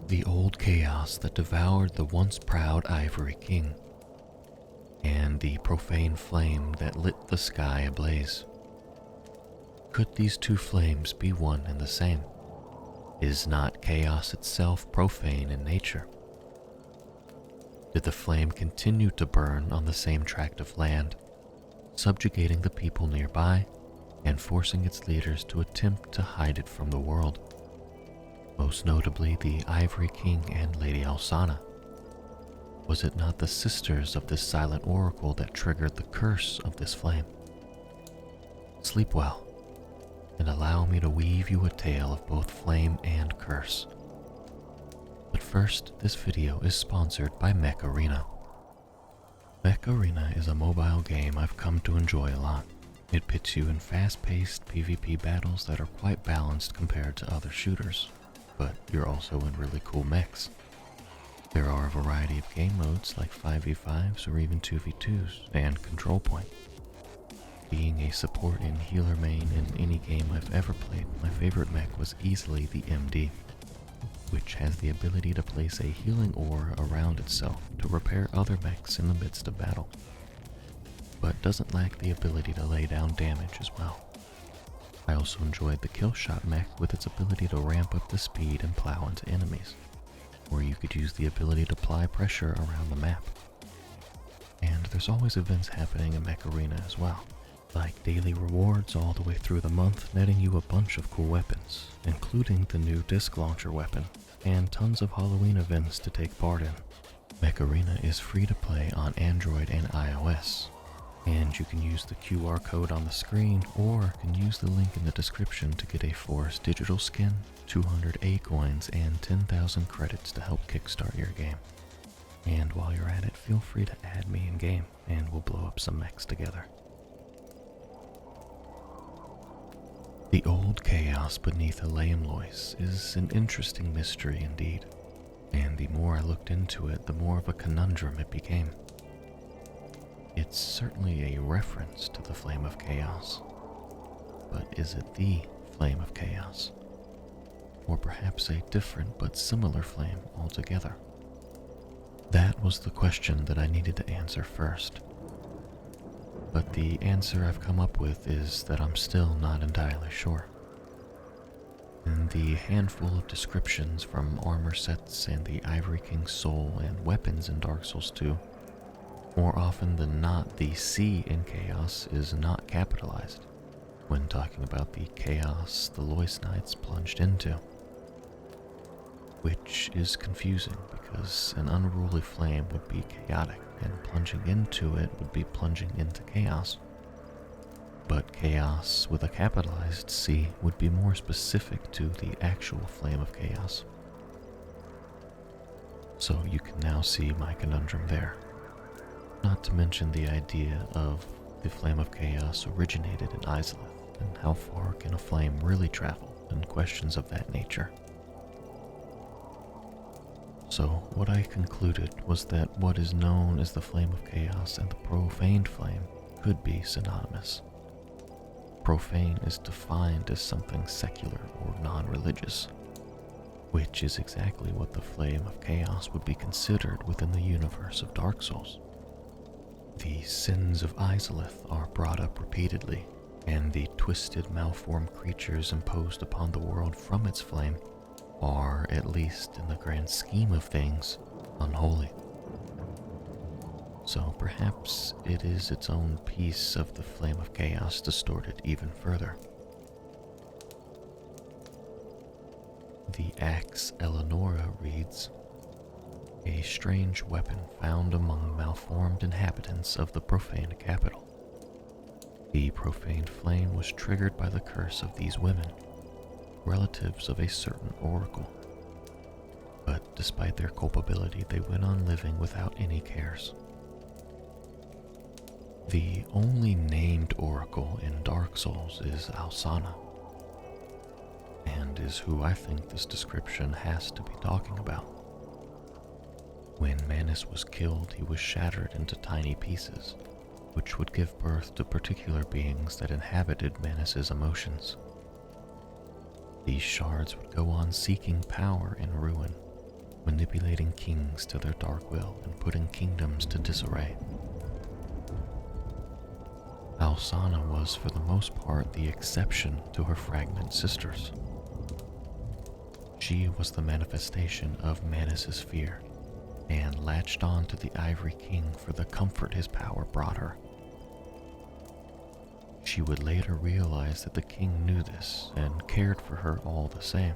The old chaos that devoured the once proud Ivory King, and the profane flame that lit the sky ablaze. Could these two flames be one and the same? Is not chaos itself profane in nature? Did the flame continue to burn on the same tract of land, subjugating the people nearby and forcing its leaders to attempt to hide it from the world? Most notably the Ivory King and Lady Alsana. Was it not the sisters of this silent oracle that triggered the curse of this flame? Sleep well, and allow me to weave you a tale of both flame and curse. But first, this video is sponsored by Mech Arena. Mech Arena is a mobile game I've come to enjoy a lot. It pits you in fast-paced PvP battles that are quite balanced compared to other shooters, but you're also in really cool mechs. There are a variety of game modes like 5v5s or even 2v2s and control point. Being a support and healer main in any game I've ever played, my favorite mech was easily the MD, which has the ability to place a healing aura around itself to repair other mechs in the midst of battle, but doesn't lack the ability to lay down damage as well. I also enjoyed the Killshot mech with its ability to ramp up the speed and plow into enemies, or you could use the ability to apply pressure around the map. And there's always events happening in Mech Arena as well, like daily rewards all the way through the month, netting you a bunch of cool weapons, including the new disc launcher weapon, and tons of Halloween events to take part in. Mech Arena is free to play on Android and iOS, and you can use the QR code on the screen or can use the link in the description to get a Forest digital skin, 200 A coins, and 10,000 credits to help kickstart your game. And while you're at it, feel free to add me in game and we'll blow up some mechs together. The old chaos beneath Alayamlois is an interesting mystery indeed, and the more I looked into it, the more of a conundrum it became. It's certainly a reference to the Flame of Chaos, but is it the Flame of Chaos? Or perhaps a different but similar flame altogether? That was the question that I needed to answer first. But the answer I've come up with is that I'm still not entirely sure. And the handful of descriptions from armor sets and the Ivory King's soul and weapons in Dark Souls 2, more often than not the C in Chaos is not capitalized when talking about the chaos the Lois Knights plunged into. Which is confusing because an unruly flame would be chaotic and plunging into it would be plunging into chaos. But chaos with a capitalized C would be more specific to the actual flame of chaos. So you can now see my conundrum there. Not to mention the idea of the flame of chaos originated in Izalith, and how far can a flame really travel, and questions of that nature. So what I concluded was that what is known as the Flame of Chaos and the Profaned Flame could be synonymous. Profane is defined as something secular or non-religious, which is exactly what the Flame of Chaos would be considered within the universe of Dark Souls. The sins of Izalith are brought up repeatedly, and the twisted, malformed creatures imposed upon the world from its flame are, at least in the grand scheme of things, unholy. So perhaps it is its own piece of the Flame of Chaos distorted even further. The axe Eleonora reads, "A strange weapon found among malformed inhabitants of the profaned capital. The profaned flame was triggered by the curse of these women, relatives of a certain oracle. But despite their culpability, they went on living without any cares. The only named oracle in Dark Souls is Alsana, and is who I think this description has to be talking about. When Manus was killed, he was shattered into tiny pieces, which would give birth to particular beings that inhabited Manus's emotions. These shards would go on seeking power in ruin, manipulating kings to their dark will and putting kingdoms to disarray. Alsana was, for the most part, the exception to her fragment sisters. She was the manifestation of Manus' fear, and latched on to the Ivory King for the comfort his power brought her. She would later realize that the king knew this and cared for her all the same.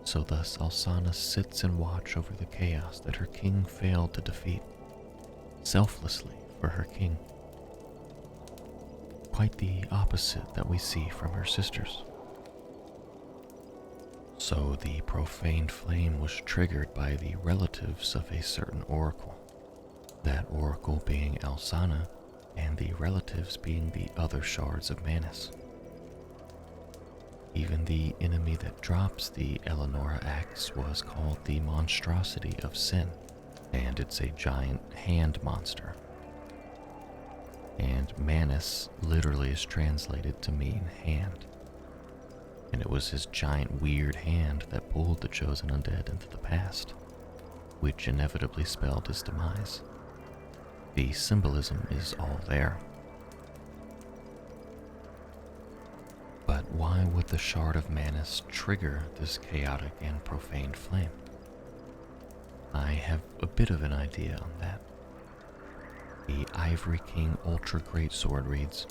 So thus Alsana sits in watch over the chaos that her king failed to defeat, selflessly for her king. Quite the opposite that we see from her sisters. So the profaned flame was triggered by the relatives of a certain oracle, that oracle being Alsana, and the relatives being the other shards of Manus. Even the enemy that drops the Eleonora axe was called the monstrosity of sin, and it's a giant hand monster. And Manus literally is translated to mean hand. And it was his giant weird hand that pulled the chosen undead into the past, which inevitably spelled his demise. The symbolism is all there. But why would the shard of Manus trigger this chaotic and profaned flame? I have a bit of an idea on that. The Ivory King Ultra Greatsword reads,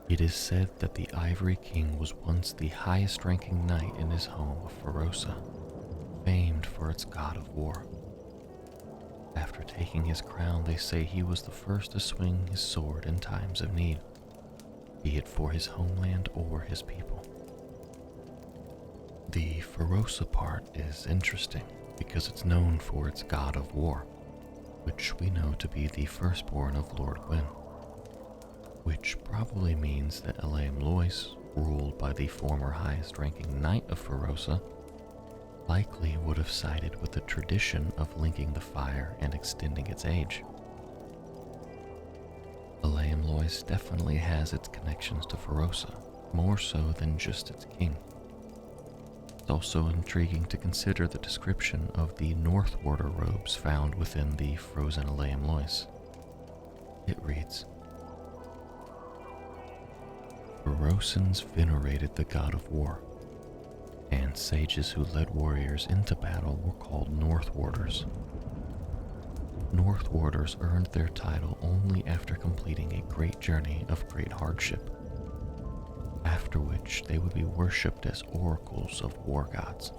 "It is said that the Ivory King was once the highest-ranking knight in his home of Farosa, famed for its god of war. After taking his crown, they say he was the first to swing his sword in times of need, be it for his homeland or his people." The Farosa part is interesting because it's known for its god of war, which we know to be the firstborn of Lord Gwyn, which probably means that Elaim Lois, ruled by the former highest-ranking knight of Farosa, likely would have sided with the tradition of linking the fire and extending its age. Elaim Lois definitely has its connections to Farosa, more so than just its king. It's also intriguing to consider the description of the North Order robes found within the frozen Elaim Lois. It reads, "Farosans venerated the god of war, and sages who led warriors into battle were called North Warders. North Warders earned their title only after completing a great journey of great hardship, after which they would be worshipped as oracles of war gods."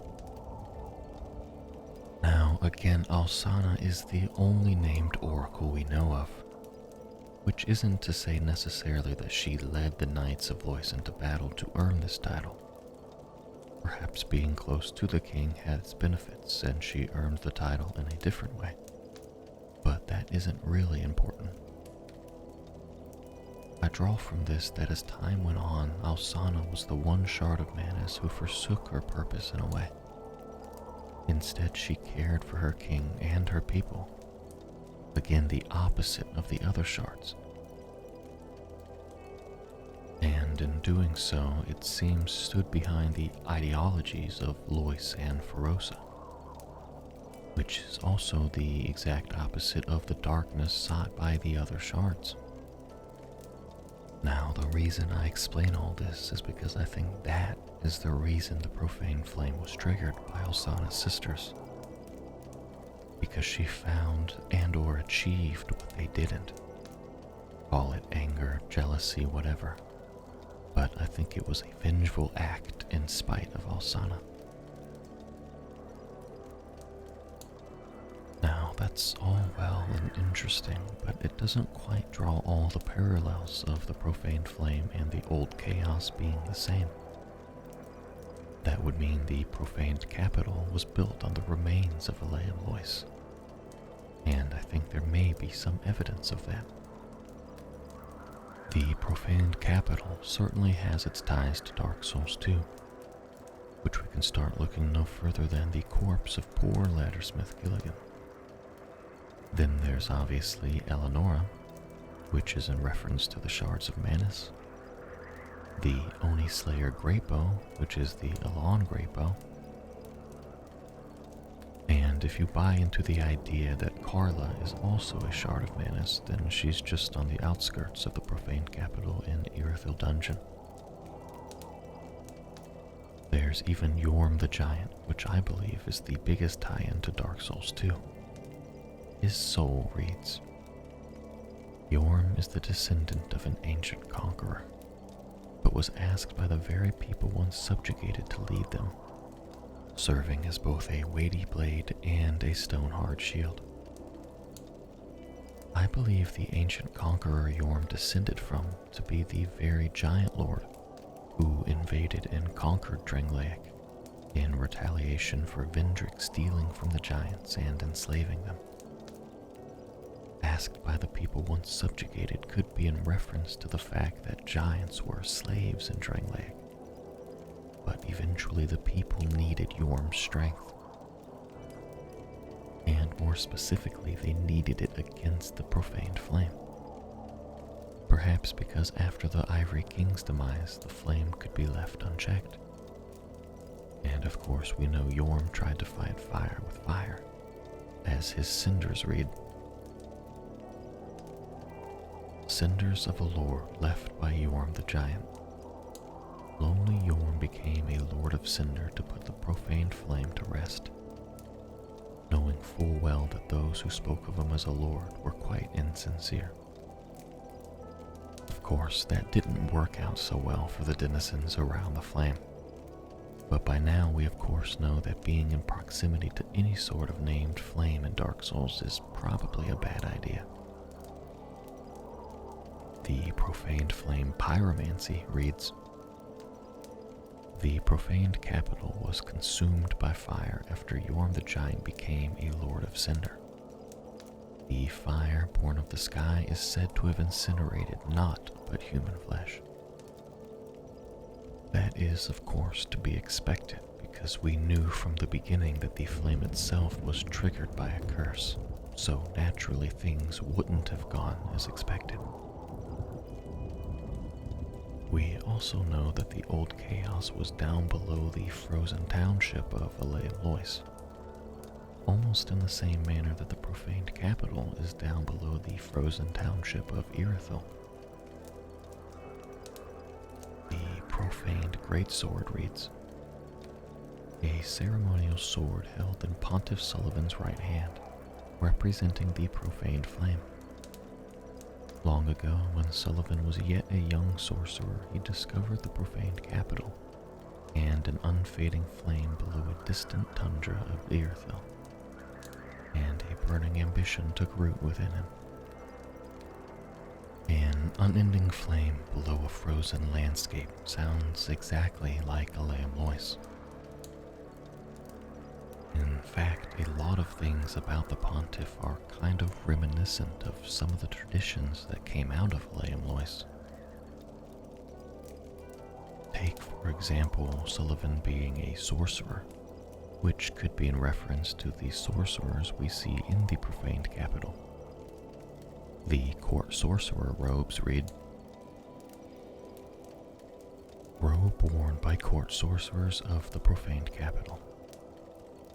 Now, again, Alsana is the only named oracle we know of, which isn't to say necessarily that she led the Knights of Lois into battle to earn this title. Perhaps being close to the king had its benefits, and she earned the title in a different way. But that isn't really important. I draw from this that as time went on, Alsana was the one shard of Manus who forsook her purpose in a way. Instead, she cared for her king and her people. Again, the opposite of the other shards. And in doing so, it seems stood behind the ideologies of Lois and Farosa, which is also the exact opposite of the darkness sought by the other shards. Now, the reason I explain all this is because I think that is the reason the profane flame was triggered by Alsana's sisters. Because she found and or achieved what they didn't. Call it anger, jealousy, whatever. But I think it was a vengeful act in spite of Alsana. Now, that's all well and interesting, but it doesn't quite draw all the parallels of the profaned flame and the old chaos being the same. That would mean the profaned capital was built on the remains of Elaim Lois, and I think there may be some evidence of that. The profaned capital certainly has its ties to Dark Souls too, which we can start looking no further than the corpse of poor laddersmith Gilligan. Then there's obviously Eleonora, which is in reference to the shards of Manus, the Oni Many Slayer great bow, which is the Elan great bow. And if you buy into the idea that Carla is also a Shard of Manus, then she's just on the outskirts of the Profaned capital in Irithyll Dungeon. There's even Yhorm the Giant, which I believe is the biggest tie-in to Dark Souls 2. His soul reads, Yhorm is the descendant of an ancient conqueror, but was asked by the very people once subjugated to lead them, serving as both a weighty blade and a stone-hard shield. I believe the ancient conqueror Yhorm descended from to be the very giant lord who invaded and conquered Drangleic in retaliation for Vendrick stealing from the giants and enslaving them. Asked by the people once subjugated could be in reference to the fact that giants were slaves in Drangleic, but eventually the people needed Yhorm's strength. And more specifically, they needed it against the Profaned flame. Perhaps because after the Ivory King's demise, the flame could be left unchecked. And of course, we know Yhorm tried to fight fire with fire, as his cinders read, Cinders of a lore left by Yhorm the Giant. Lonely Yhorm became a Lord of Cinder to put the Profaned flame to rest, knowing full well that those who spoke of him as a lord were quite insincere. Of course, that didn't work out so well for the denizens around the flame, but by now we of course know that being in proximity to any sort of named flame in Dark Souls is probably a bad idea. The Profaned Flame Pyromancy reads, The Profaned capital was consumed by fire after Yhorm the Giant became a Lord of Cinder. The fire born of the sky is said to have incinerated not but human flesh. That is, of course, to be expected, because we knew from the beginning that the flame itself was triggered by a curse, so naturally things wouldn't have gone as expected. We also know that the old chaos was down below the frozen township of Lois, almost in the same manner that the Profaned capital is down below the frozen township of Irithyll. The Profaned Greatsword reads, A ceremonial sword held in Pontiff Sullivan's right hand, representing the Profaned flame. Long ago, when Sullivan was yet a young sorcerer, he discovered the Profaned capital and an unfading flame below a distant tundra of Irithyll, and a burning ambition took root within him. An unending flame below a frozen landscape sounds exactly like Lois. In fact, a lot of things about the Pontiff are kind of reminiscent of some of the traditions that came out of Lois. Take, for example, Sullivan being a sorcerer, which could be in reference to the sorcerers we see in the Profaned capital. The court sorcerer robes read, Robe worn by court sorcerers of the Profaned capital.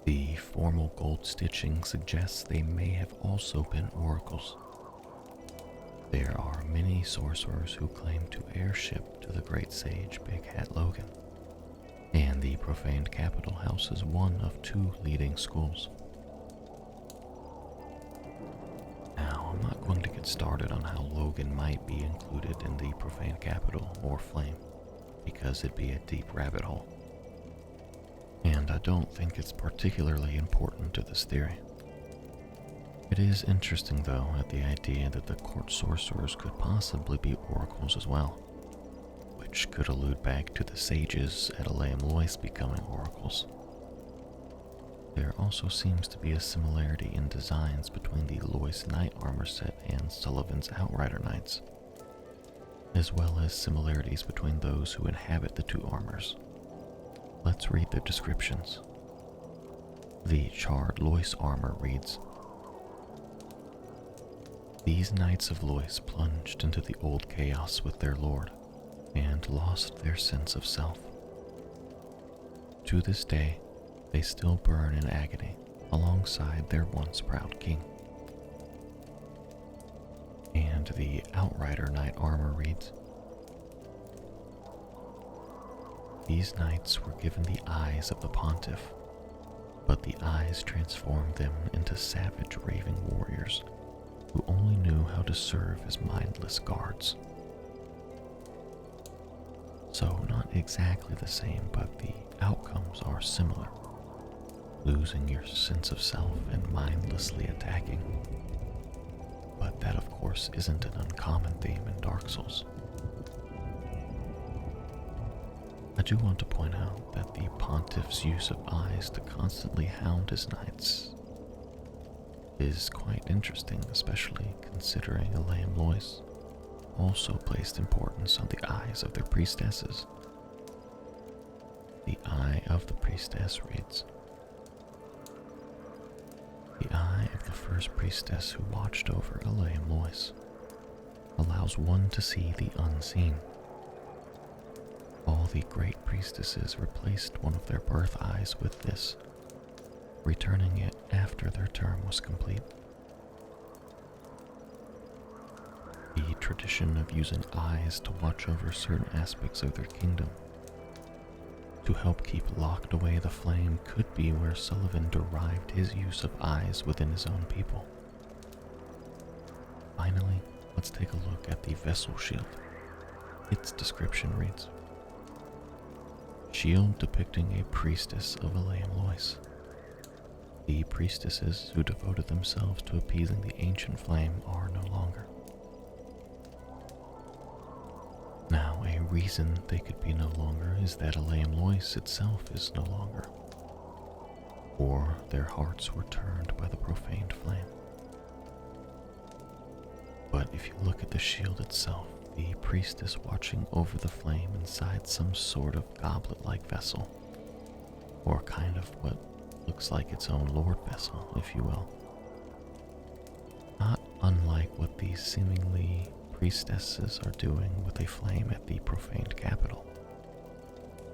The formal gold stitching suggests they may have also been oracles. There are many sorcerers who claim to heirship to the great sage Big Hat Logan, and the Profaned capital houses one of two leading schools. Now, I'm not going to get started on how Logan might be included in the Profaned capital or flame, because it'd be a deep rabbit hole. And I don't think it's particularly important to this theory. It is interesting, though, at the idea that the court sorcerers could possibly be oracles as well, which could allude back to the sages at Lois becoming oracles. There also seems to be a similarity in designs between the Lois Knight armor set and Sullivan's Outrider Knights, as well as similarities between those who inhabit the two armors. Let's read their descriptions. The charred Lois armor reads, These knights of Lois plunged into the old chaos with their lord, and lost their sense of self. To this day, they still burn in agony alongside their once proud king. And the Outrider Knight armor reads, "These knights were given the eyes of the Pontiff, but the eyes transformed them into savage raving warriors who only knew how to serve as mindless guards." So not exactly the same, but the outcomes are similar. Losing your sense of self and mindlessly attacking. But that, of course, isn't an uncommon theme in Dark Souls. I do want to point out that the Pontiff's use of eyes to constantly hound his knights is quite interesting, especially considering Elaine Lois also placed importance on the eyes of their priestesses. The eye of the priestess reads, "The eye of the first priestess who watched over Elaine Lois allows one to see the unseen. All the great priestesses replaced one of their birth eyes with this, returning it after their term was complete. The tradition of using eyes to watch over certain aspects of their kingdom to help keep locked away the flame could be where Sullivan derived his use of eyes within his own people. Finally, let's take a look at the vessel shield. Its description reads, shield depicting a priestess of Elaine Lois. The priestesses who devoted themselves to appeasing the ancient flame are no longer. Now, a reason they could be no longer is that Elaine Lois itself is no longer, or their hearts were turned by the profaned flame. But if you look at the shield itself, the priestess watching over the flame inside some sort of goblet-like vessel, or kind of what looks like its own lord vessel, if you will. Not unlike what these seemingly priestesses are doing with a flame at the profaned capital.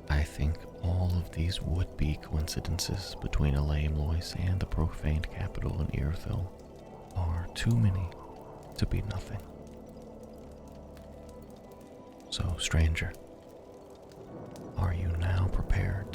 I think all of these would-be coincidences between Elaine Lois and the profaned capital in Irothil are too many to be nothing. So, stranger, are you now prepared